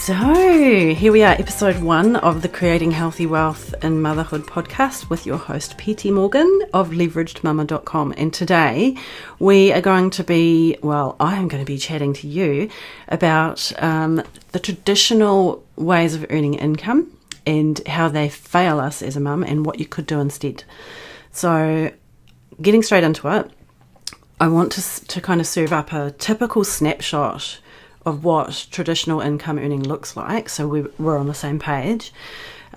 So here we are, episode 1 of the Creating Healthy Wealth in Motherhood podcast with your host PT Morgan of leveragedmama.com. And today we are going to be, I'm going to be chatting to you about the traditional ways of earning income and how they fail us as a mum and what you could do instead. So getting straight into it, I want to kind of serve up a typical snapshot of what traditional income earning looks like, so we're on the same page.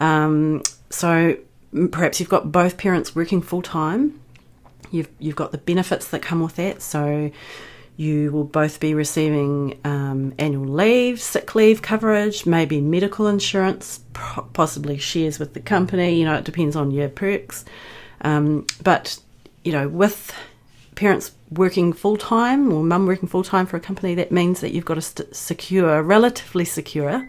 So perhaps you've got both parents working full-time. You've got the benefits that come with that, so you will both be receiving annual leave, sick leave coverage, maybe medical insurance, possibly shares with the company, it depends on your perks. But, with parents working full-time or mum working full-time for a company, that means that you've got a relatively secure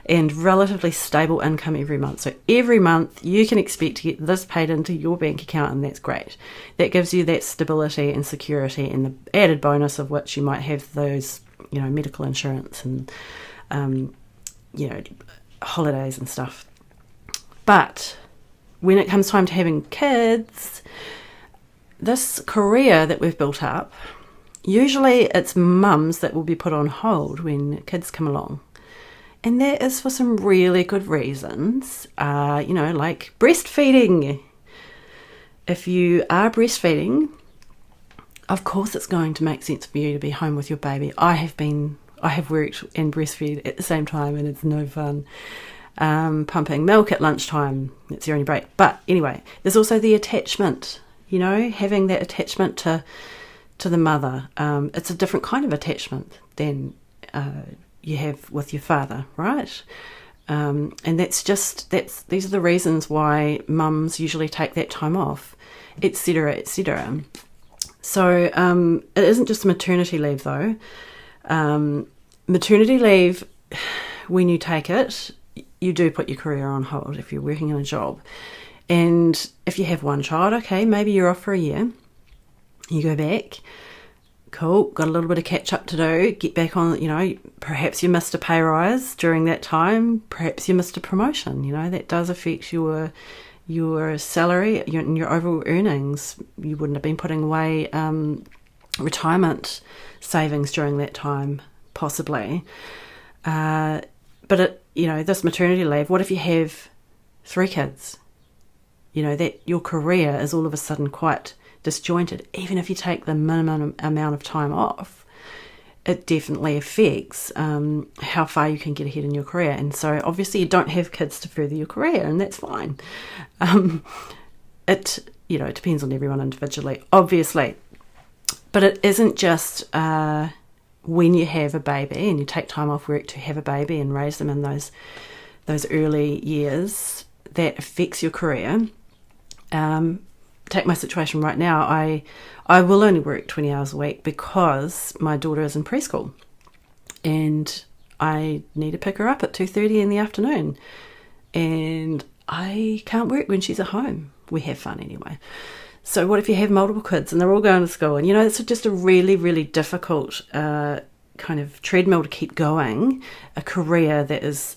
and relatively stable income every month. So every month you can expect to get this paid into your bank account, and that's great. That gives you that stability and security, and the added bonus of which you might have those, medical insurance and, holidays and stuff. But when it comes time to having kids, this career that we've built up, usually it's mums that will be put on hold when kids come along. And that is for some really good reasons, like breastfeeding. If you are breastfeeding, of course it's going to make sense for you to be home with your baby. I have worked and breastfed at the same time, and it's no fun. Pumping milk at lunchtime, it's your only break. But anyway, there's also the attachment. Having that attachment to the mother. It's a different kind of attachment than you have with your father, right? And these are the reasons why mums usually take that time off, etc., etc. So it isn't just maternity leave though. Maternity leave, when you take it, you do put your career on hold if you're working in a job. And if you have one child, okay, maybe you're off for a year. You go back, cool, got a little bit of catch up to do, get back on, perhaps you missed a pay rise during that time, perhaps you missed a promotion, that does affect your salary and your overall earnings. You wouldn't have been putting away retirement savings during that time, possibly. But this maternity leave, what if you have 3 kids? That your career is all of a sudden quite disjointed. Even if you take the minimum amount of time off, it definitely affects how far you can get ahead in your career. And so obviously you don't have kids to further your career, and that's fine. It depends on everyone individually, obviously. But it isn't just when you have a baby and you take time off work to have a baby and raise them in those early years that affects your career. Take my situation right now. I will only work 20 hours a week because my daughter is in preschool and I need to pick her up at 2:30 in the afternoon, and I can't work when she's at home. We have fun anyway. So what if you have multiple kids and they're all going to school, and it's just a really, really difficult kind of treadmill to keep going, a career that is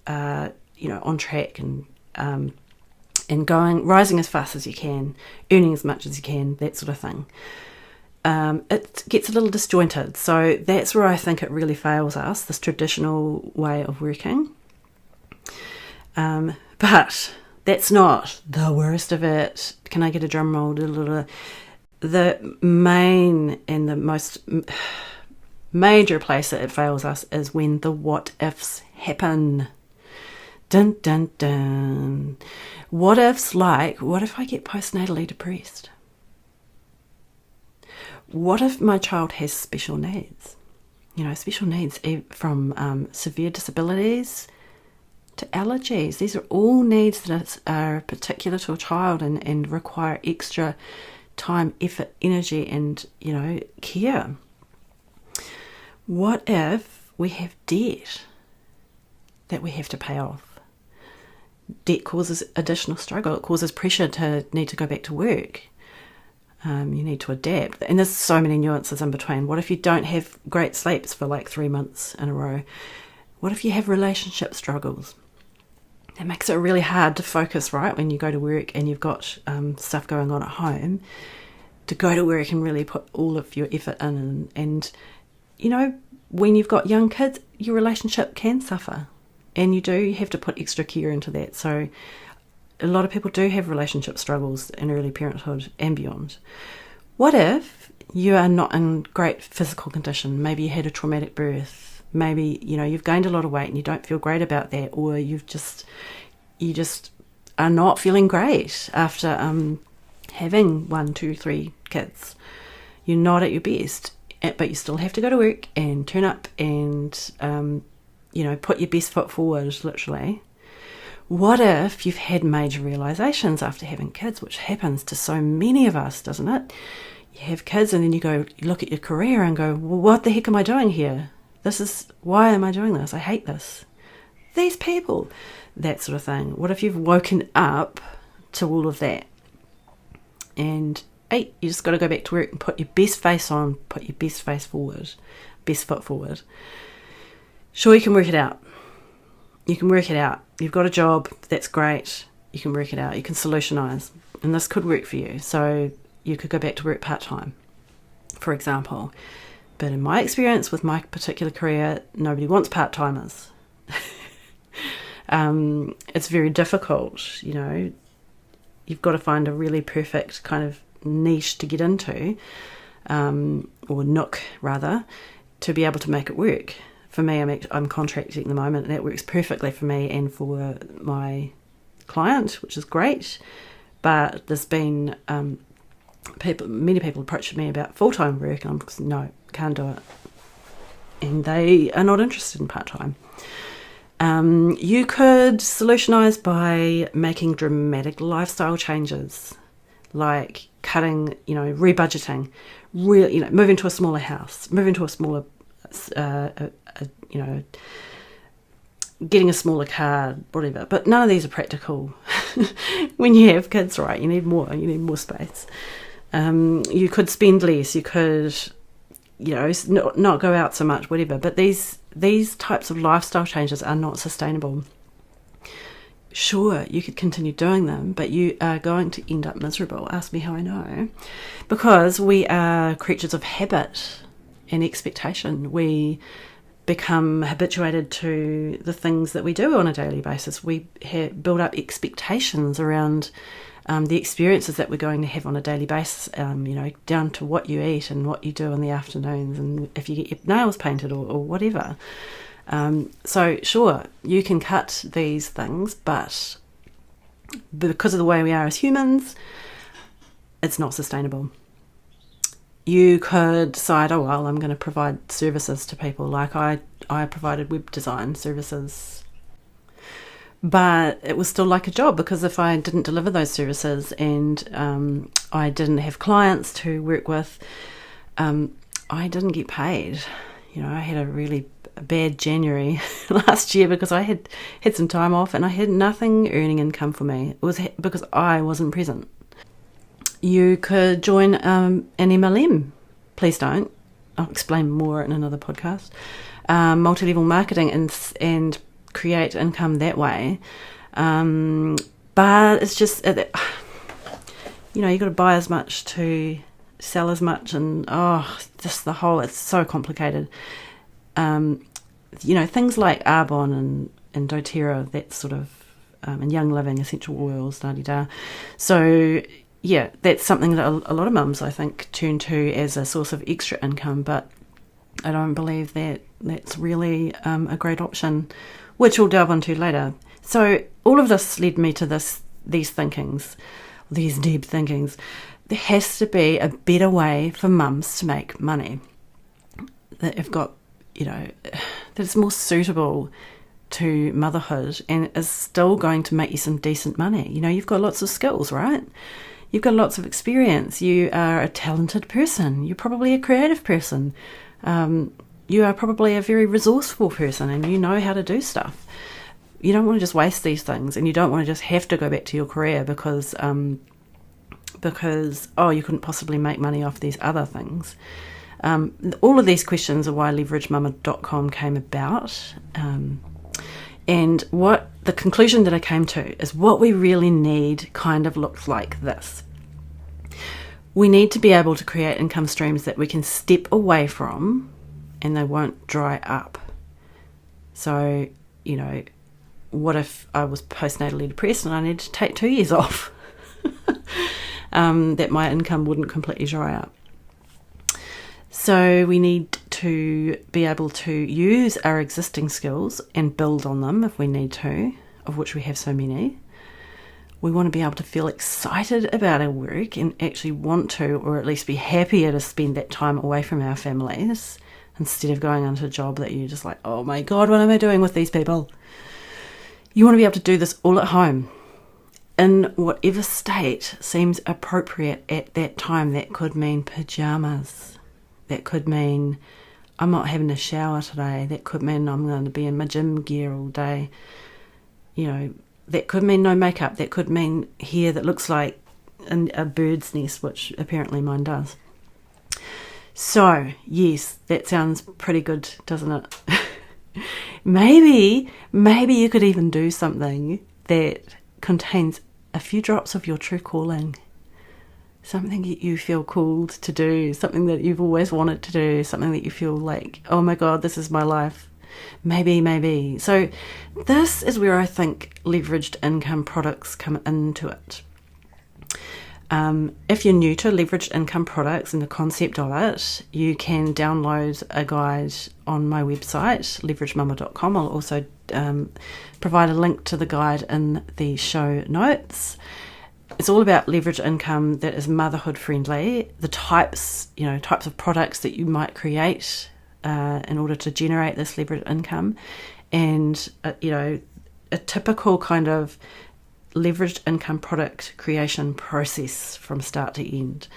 on track and rising as fast as you can, earning as much as you can, that sort of thing. It gets a little disjointed. So that's where I think it really fails us, this traditional way of working. But that's not the worst of it. Can I get a drum roll? The main and the most major place that it fails us is when the what ifs happen. Dun, dun, dun. What ifs like, what if I get postnatally depressed? What if my child has special needs? Special needs from severe disabilities to allergies. These are all needs that are particular to a child and require extra time, effort, energy, and, care. What if we have debt that we have to pay off? Debt causes additional struggle. It causes pressure to need to go back to work. You need to adapt. And there's so many nuances in between. What if you don't have great sleeps for like 3 months in a row? What if you have relationship struggles? It makes it really hard to focus, right, when you go to work and you've got stuff going on at home, to go to work and really put all of your effort in. And you know, when you've got young kids, your relationship can suffer, and you do have to put extra care into that. So a lot of people do have relationship struggles in early parenthood and beyond. What if you are not in great physical condition? Maybe you had a traumatic birth. Maybe, you know, you've gained a lot of weight and you don't feel great about that, or you just are not feeling great after having 1, 2, 3 kids. You're not at your best, but you still have to go to work and turn up and put your best foot forward, literally. What if you've had major realizations after having kids, which happens to so many of us, doesn't it? You have kids and then you look at your career and go, well, what the heck am I doing here? Why am I doing this? I hate this. These people, that sort of thing. What if you've woken up to all of that? And you just got to go back to work and put your best face on, put your best face forward, best foot forward. Sure, you can work it out. You can work it out. You've got a job, that's great. You can work it out. You can solutionize. And this could work for you. So you could go back to work part-time, for example. But in my experience with my particular career, nobody wants part-timers. It's very difficult, you know. You've got to find a really perfect kind of niche to get into, or nook rather, to be able to make it work. For me, I'm contracting at the moment, and that works perfectly for me and for my client, which is great. But there's been many people approaching me about full-time work, and I'm just, no, can't do it. And they are not interested in part-time. You could solutionize by making dramatic lifestyle changes, like cutting, rebudgeting, moving to a smaller house, moving to a smaller, getting a smaller car, whatever. But none of these are practical. When you have kids, right, you need more space. You could spend less, you could, not go out so much, whatever. But these types of lifestyle changes are not sustainable. Sure, you could continue doing them, but you are going to end up miserable. Ask me how I know. Because we are creatures of habit and expectation. We become habituated to the things that we do on a daily basis. We build up expectations around the experiences that we're going to have on a daily basis, down to what you eat and what you do in the afternoons, and if you get your nails painted or whatever. So sure, you can cut these things, but because of the way we are as humans, it's not sustainable. You could decide, I'm going to provide services to people, like I provided web design services. But it was still like a job, because if I didn't deliver those services and I didn't have clients to work with, I didn't get paid. I had a really bad January last year because I had some time off and I had nothing earning income for me. It was because I wasn't present. You could join an MLM. Please don't. I'll explain more in another podcast. Multi-level marketing and create income that way. But it's just, you got to buy as much to sell as much, and it's so complicated. Things like Arbonne and doTERRA, that sort of, and Young Living, essential oils, da-di-da. So yeah, that's something that a lot of mums, I think, turn to as a source of extra income, but I don't believe that that's really a great option, which we'll delve into later. So all of this led me to these deep thinkings. There has to be a better way for mums to make money that have got, that's more suitable to motherhood and is still going to make you some decent money. You've got lots of skills, right? You've got lots of experience. You are a talented person. You're probably a creative person. You are probably a very resourceful person, and you know how to do stuff. You don't want to just waste these things, and you don't want to just have to go back to your career because you couldn't possibly make money off these other things. All of these questions are why leveragedmama.com came about. And what the conclusion that I came to is what we really need kind of looks like this. We need to be able to create income streams that we can step away from and they won't dry up. So, what if I was postnatally depressed and I needed to take 2 years off? That my income wouldn't completely dry up. So we need to be able to use our existing skills and build on them if we need to, of which we have so many. We want to be able to feel excited about our work and actually want to, or at least be happier to spend that time away from our families instead of going into a job that you're just like, oh my God, what am I doing with these people? You want to be able to do this all at home in whatever state seems appropriate at that time. That could mean pajamas. That could mean I'm not having a shower today. That could mean I'm going to be in my gym gear all day. That could mean no makeup. That could mean hair that looks like a bird's nest, which apparently mine does. So, yes, that sounds pretty good, doesn't it? Maybe you could even do something that contains a few drops of your true calling. Something that you feel called to do, something that you've always wanted to do, something that you feel like, oh my God, this is my life. Maybe. So this is where I think leveraged income products come into it. If you're new to leveraged income products and the concept of it, you can download a guide on my website, leveragedmama.com. I'll also provide a link to the guide in the show notes. It's all about leveraged income that is motherhood friendly, the types of products that you might create in order to generate this leveraged income, and a typical kind of leveraged income product creation process from start to end.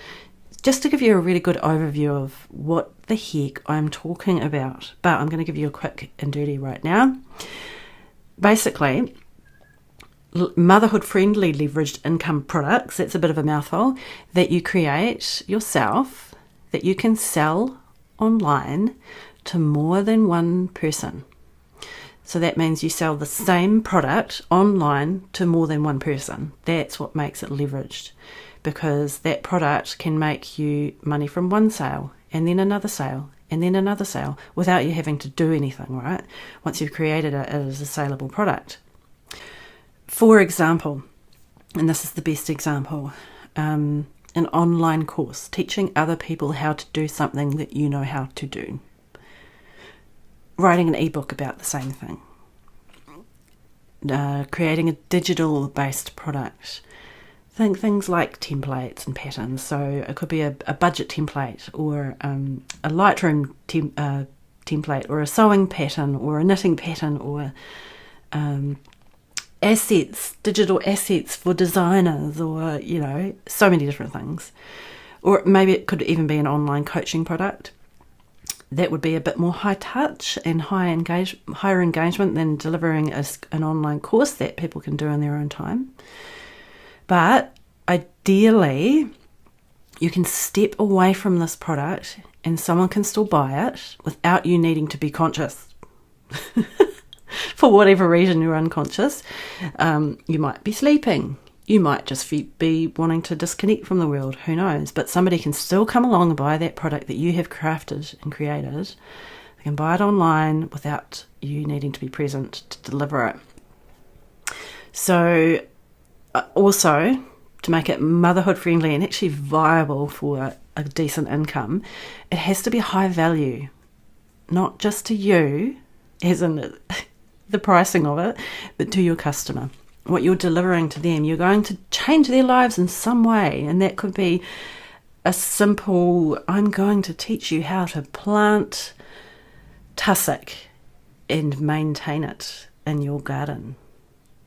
Just to give you a really good overview of what the heck I'm talking about, but I'm going to give you a quick and dirty right now. Basically, motherhood friendly leveraged income products, that's a bit of a mouthful, that you create yourself, that you can sell online to more than one person. So that means you sell the same product online to more than one person. That's what makes it leveraged, because that product can make you money from one sale and then another sale and then another sale without you having to do anything, right? Once you've created it, it is a saleable product. For example, and this is the best example, an online course teaching other people how to do something that you know how to do. Writing an ebook about the same thing. Creating a digital-based product. Think things like templates and patterns. So it could be a budget template, or a Lightroom template, or a sewing pattern, or a knitting pattern, or digital assets for designers, or, so many different things. Or maybe it could even be an online coaching product. That would be a bit more high touch and higher engagement than delivering an online course that people can do in their own time. But ideally, you can step away from this product and someone can still buy it without you needing to be conscious. For whatever reason you're unconscious. You might be sleeping. You might just be wanting to disconnect from the world. Who knows? But somebody can still come along and buy that product that you have crafted and created. They can buy it online without you needing to be present to deliver it. So also, to make it motherhood friendly and actually viable for a decent income, it has to be high value. Not just to you, as in the pricing of it, but to your customer. What you're delivering to them, you're going to change their lives in some way, and that could be a simple, I'm going to teach you how to plant tussock and maintain it in your garden.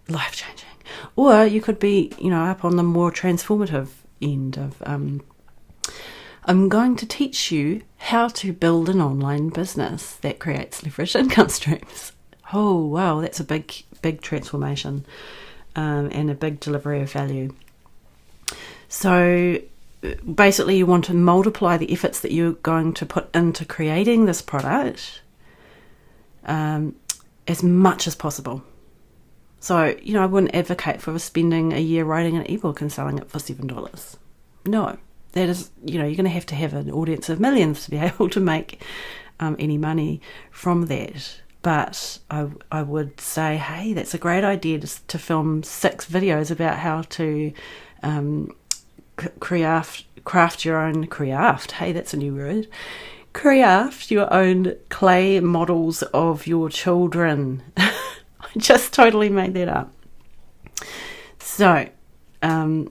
Life-changing. Or you could be, up on the more transformative end of, I'm going to teach you how to build an online business that creates leveraged income streams. Oh, wow, that's a big transformation. And a big delivery of value. So basically you want to multiply the efforts that you're going to put into creating this product as much as possible. So, I wouldn't advocate for spending a year writing an ebook and selling it for $7. No, that is, you're going to have an audience of millions to be able to make any money from that. But I would say, hey, that's a great idea to film 6 videos about how to craft your own craft. Hey, that's a new word. Craft your own clay models of your children. I just totally made that up. So, that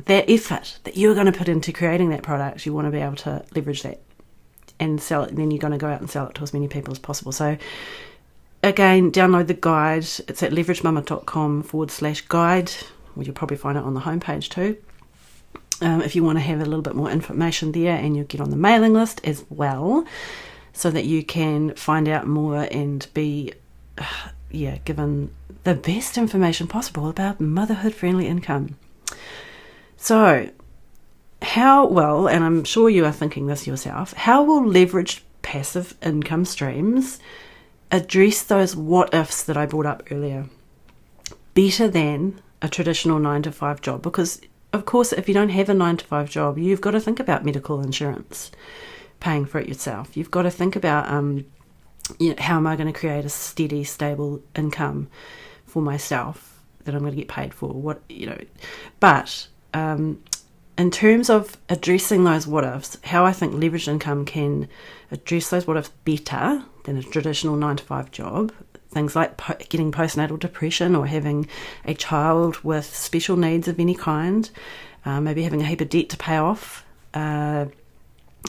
effort that you're going to put into creating that product, you want to be able to leverage that and sell it. And then you're going to go out and sell it to as many people as possible. So, again, download the guide. It's at leveragedmama.com/guide. Well, you'll probably find it on the homepage too. If you want to have a little bit more information there, and you'll get on the mailing list as well, so that you can find out more and be given the best information possible about motherhood-friendly income. So, how well, and I'm sure you are thinking this yourself, how will leveraged passive income streams address those what-ifs that I brought up earlier better than a traditional 9-to-5 job? Because, of course, if you don't have a 9-to-5 job, you've got to think about medical insurance, paying for it yourself. You've got to think about how am I going to create a steady, stable income for myself that I'm going to get paid for? But in terms of addressing those what-ifs, how I think leveraged income can address those what-ifs better than a traditional 9-to-5 job, things like getting postnatal depression or having a child with special needs of any kind, maybe having a heap of debt to pay off, and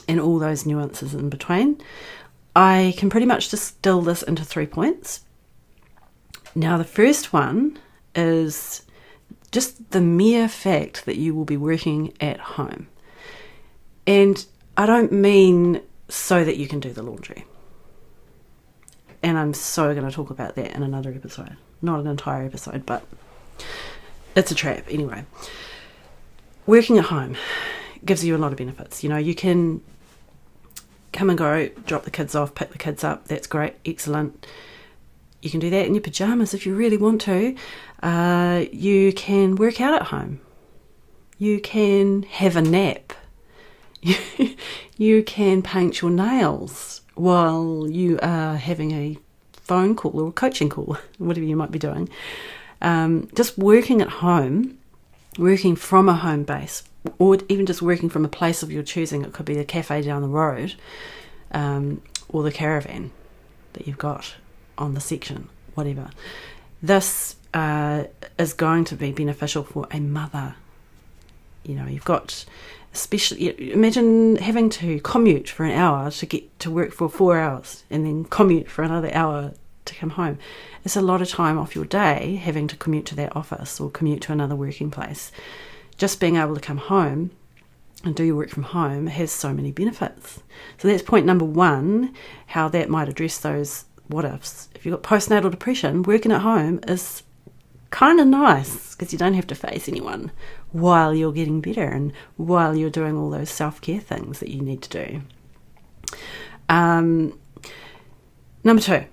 all those nuances in between. I can pretty much distill this into 3 points. Now, the first one is just the mere fact that you will be working at home. And I don't mean so that you can do the laundry. And I'm so going to talk about that in another episode. Not an entire episode, but it's a trap anyway. Working at home gives you a lot of benefits. You can come and go, drop the kids off, pick the kids up. That's great, excellent. You can do that in your pajamas if you really want to. You can work out at home. You can have a nap. You can paint your nails while you are having a phone call or a coaching call, whatever you might be doing. Just working at home, working from a home base, or even just working from a place of your choosing. It could be the cafe down the road, or the caravan that you've got on the section, whatever. This is going to be beneficial for a mother. You've got, especially, imagine having to commute for an hour to get to work for 4 hours and then commute for another hour to come home. It's a lot of time off your day having to commute to that office or commute to another working place. Just being able to come home and do your work from home has so many benefits. So that's point number 1, how that might address those what-ifs. If you've got postnatal depression, working at home is kind of nice because you don't have to face anyone while you're getting better and while you're doing all those self-care things that you need to do. Number 2,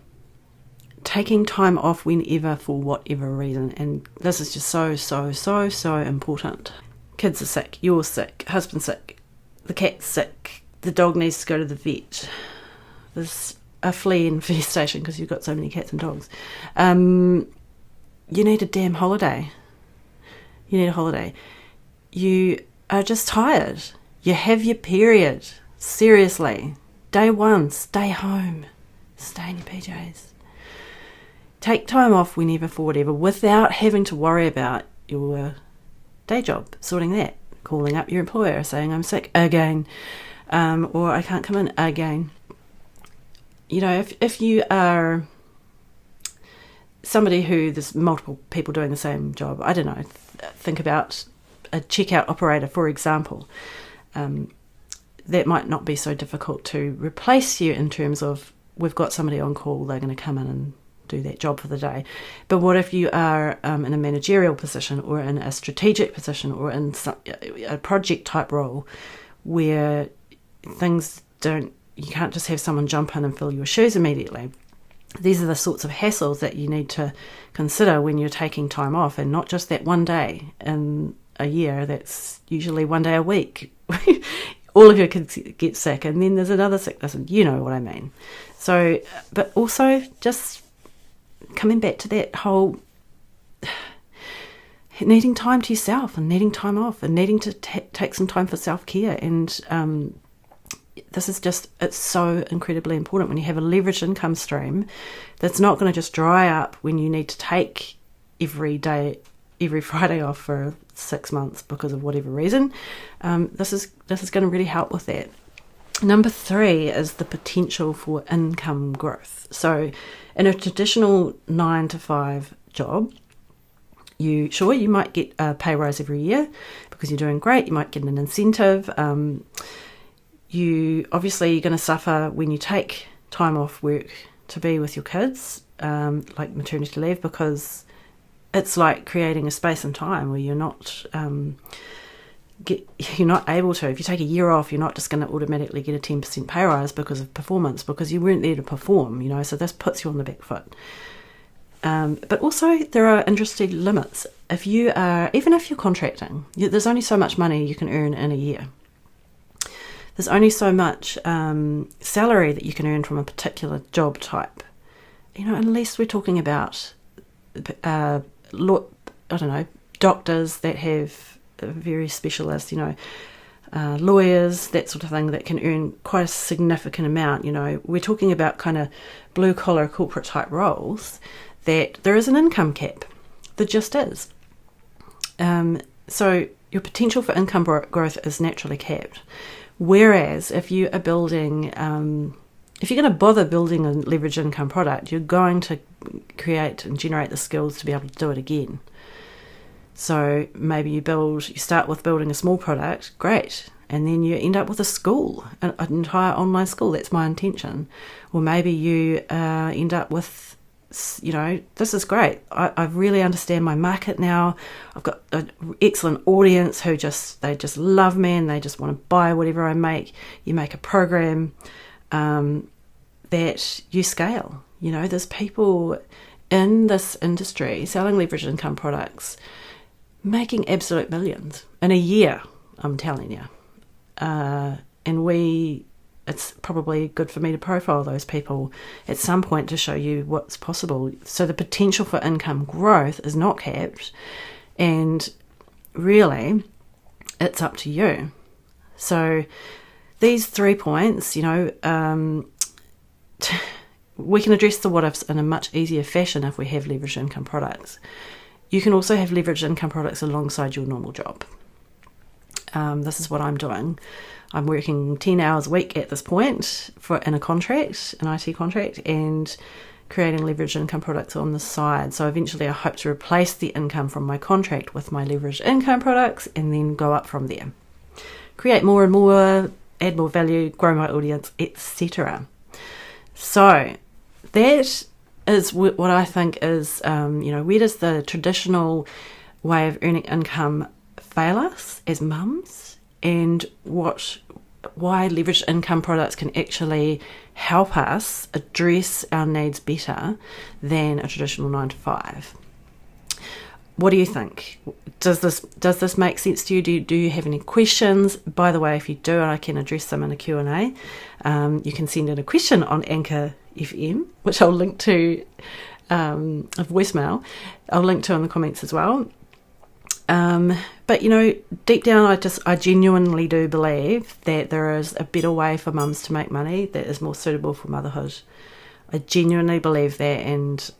taking time off whenever for whatever reason. And this is just so important. Kids are sick, you're sick, husband's sick, the cat's sick, the dog needs to go to the vet, there's a flea infestation because you've got so many cats and dogs. You need a damn holiday. You need a holiday. You are just tired. You have your period. Seriously. Day 1, stay home. Stay in your PJs. Take time off whenever for whatever without having to worry about your day job, sorting that, calling up your employer, saying I'm sick again, or I can't come in again. If you are somebody who there's multiple people doing the same job, I don't know, think about a checkout operator, for example. That might not be so difficult to replace you in terms of we've got somebody on call, they're going to come in and do that job for the day. But what if you are in a managerial position, or in a strategic position, or in a project type role where you can't just have someone jump in and fill your shoes immediately. These are the sorts of hassles that you need to consider when you're taking time off, and not just that one day in a year. That's usually one day a week. All of your kids get sick, and then there's another sickness, and you know what I mean. So, but also just coming back to that whole needing time to yourself, and needing time off, and needing to take some time for self-care. And this is just, it's so incredibly important when you have a leveraged income stream that's not going to just dry up when you need to take every Friday off for 6 months because of whatever reason. This is going to really help with that. Number 3 is the potential for income growth. So in a traditional 9-to-5 job, you might get a pay rise every year because you're doing great. You might get an incentive. You're going to suffer when you take time off work to be with your kids, like maternity leave, because it's like creating a space and time where you're not able to. If you take a year off, you're not just going to automatically get a 10% pay rise because of performance, because you weren't there to perform, so this puts you on the back foot. But also there are industry limits. Even if you're contracting, there's only so much money you can earn in a year. There's only so much salary that you can earn from a particular job type. Unless we're talking about, doctors that have very specialist, lawyers, that sort of thing, that can earn quite a significant amount. We're talking about kind of blue collar corporate type roles that there is an income cap. There just is. So your potential for income growth is naturally capped. Whereas if you are building, if you're going to bother building a leveraged income product, you're going to create and generate the skills to be able to do it again. So maybe you start with building a small product, great, and then you end up with a school, an entire online school. That's my intention. Or maybe you end up with, this is great. I really understand my market now. I've got an excellent audience who they just love me, and they just want to buy whatever I make. You make a program that you scale. There's people in this industry selling leveraged income products making absolute millions in a year, I'm telling you. It's probably good for me to profile those people at some point to show you what's possible. So the potential for income growth is not capped, and really it's up to you. So these 3 points, we can address the what ifs in a much easier fashion if we have leveraged income products. You can also have leveraged income products alongside your normal job. This is what I'm doing. I'm working 10 hours a week at this point in a contract, an IT contract, and creating leveraged income products on the side. So eventually I hope to replace the income from my contract with my leveraged income products, and then go up from there. Create more and more, add more value, grow my audience, etc. So that is what I think is, where does the traditional way of earning income fail us as mums, and why leveraged income products can actually help us address our needs better than a traditional 9-to-5. What do you think? Does this make sense to you? Do you have any questions? By the way, if you do, I can address them in a Q&A. You can send in a question on Anchor FM, which I'll link to, a voicemail. I'll link to in the comments as well. But deep down, I genuinely do believe that there is a better way for mums to make money that is more suitable for motherhood. I genuinely believe that, and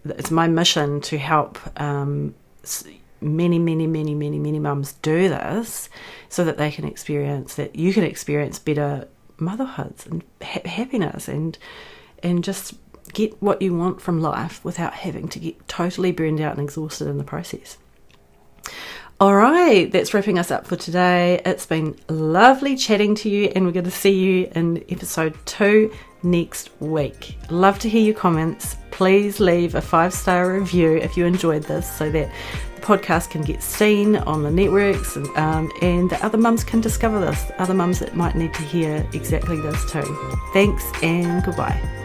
it's my mission to help many mums do this, so that they can experience, that you can experience better motherhoods and happiness, and just get what you want from life without having to get totally burned out and exhausted in the process. All right, that's wrapping us up for today. It's been lovely chatting to you, and we're going to see you in episode 2 next week. Love to hear your comments. please leave a 5-star review if you enjoyed this, so that the podcast can get seen on the networks, and that other mums can discover this, other mums that might need to hear exactly this too. Thanks and goodbye.